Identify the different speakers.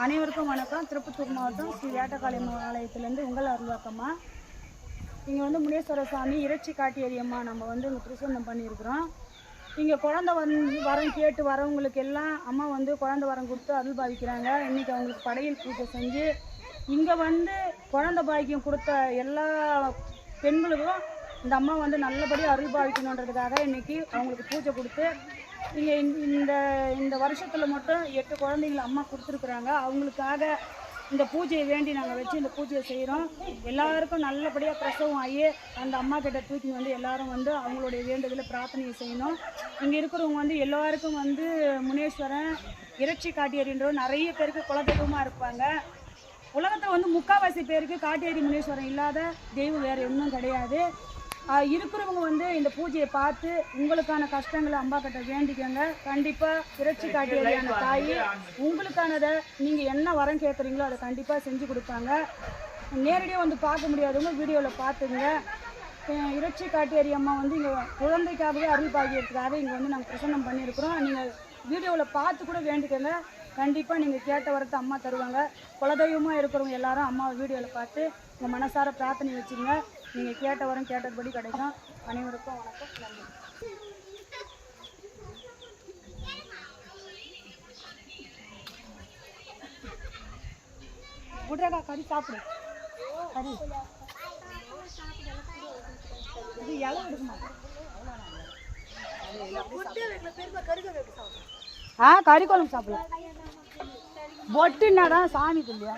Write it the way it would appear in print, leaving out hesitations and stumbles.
Speaker 1: அனைவருக்கும் வணக்கம். திருப்பத்தூர் மாவட்டம் ஸ்ரீ வேட்டக்காளியம்மன் ஆலயத்திலேருந்து உங்கள் அருள்வாக்கம்மா. இங்கே வந்து முனீஸ்வர சாமி இறைச்சி காட்டியரியம்மா நம்ம வந்து இங்கே பிரசன்னம் பண்ணியிருக்கிறோம். இங்கே குழந்தை வரம் கேட்டு வரவங்களுக்கு எல்லாம் அம்மா வந்து குழந்தை வரம் கொடுத்து அருள் பாவிக்கிறாங்க. இன்றைக்கி அவங்களுக்கு படையல் பூஜை செஞ்சு இங்கே வந்து குழந்தை பாக்கியம் கொடுத்த எல்லா பெண்களுக்கும் இந்த அம்மா வந்து நல்லபடியாக அருள் பாவிக்கணுன்றதுக்காக இன்றைக்கி அவங்களுக்கு பூஜை கொடுத்து இங்கே இந்த வருஷத்தில் மட்டும் 8 குழந்தைங்களை அம்மா கொடுத்துருக்குறாங்க. அவங்களுக்காக இந்த பூஜையை வேண்டி நாங்கள் வச்சு இந்த பூஜையை செய்கிறோம். எல்லாருக்கும் நல்லபடியாக பிரசவம் ஆகி அந்த அம்மா கிட்ட தூக்கி வந்து எல்லாரும் வந்து அவங்களுடைய வேண்டுதலை பிரார்த்தனையை செய்யணும். இங்கே இருக்கிறவங்க வந்து எல்லாருக்கும் வந்து முனீஸ்வரன் இறைச்சி காட்டியறின்றவர் நிறைய பேருக்கு குலதெய்வமாக இருப்பாங்க. உலகத்தில் வந்து முக்கால்வாசி பேருக்கு காட்டியறி முனீஸ்வரன் இல்லாத தெய்வம் வேறு இன்னும் கிடையாது. இருக்கிறவங்க வந்து இந்த பூஜையை பார்த்து உங்களுக்கான கஷ்டங்களை அம்மா கிட்ட வேண்டிக்கங்க. கண்டிப்பாக இறைச்சி காட்டியறியான தாய் உங்களுக்கானதை நீங்கள் என்ன வரம் கேட்குறீங்களோ அதை கண்டிப்பாக செஞ்சு கொடுப்பாங்க. நேரடியாக வந்து பார்க்க முடியாதவங்க வீடியோவில் பார்த்துங்க. இறைச்சி காட்டியறி அம்மா வந்து இங்கே குழந்தைக்காகவே அருள் பாக்கியத்துக்காக இங்கே வந்து நாங்கள் பிரசன்னம் பண்ணியிருக்கிறோம். நீங்கள் வீடியோவில் பார்த்து கூட வேண்டிக்கங்க. கண்டிப்பாக நீங்கள் கேட்ட வரத்தை அம்மா தருவாங்க. குலதெய்வமாக இருக்கிறவங்க எல்லாரும் அம்மாவை வீடியோவில் பார்த்து உங்கள் மனசார பிரார்த்தனை வச்சுங்க. நீங்கள் கேட்ட வரம் கேட்டபடி கிடைக்கும். அனைவருக்கும் வணக்கம். நன்றி. விட்றக்கா கறி சாப்பிடு. கறி இது இலை எடுக்குமா? கறி குழம்பு சாப்பிடலாம். பொட்டுன்னாதான் சாமி இல்லையா?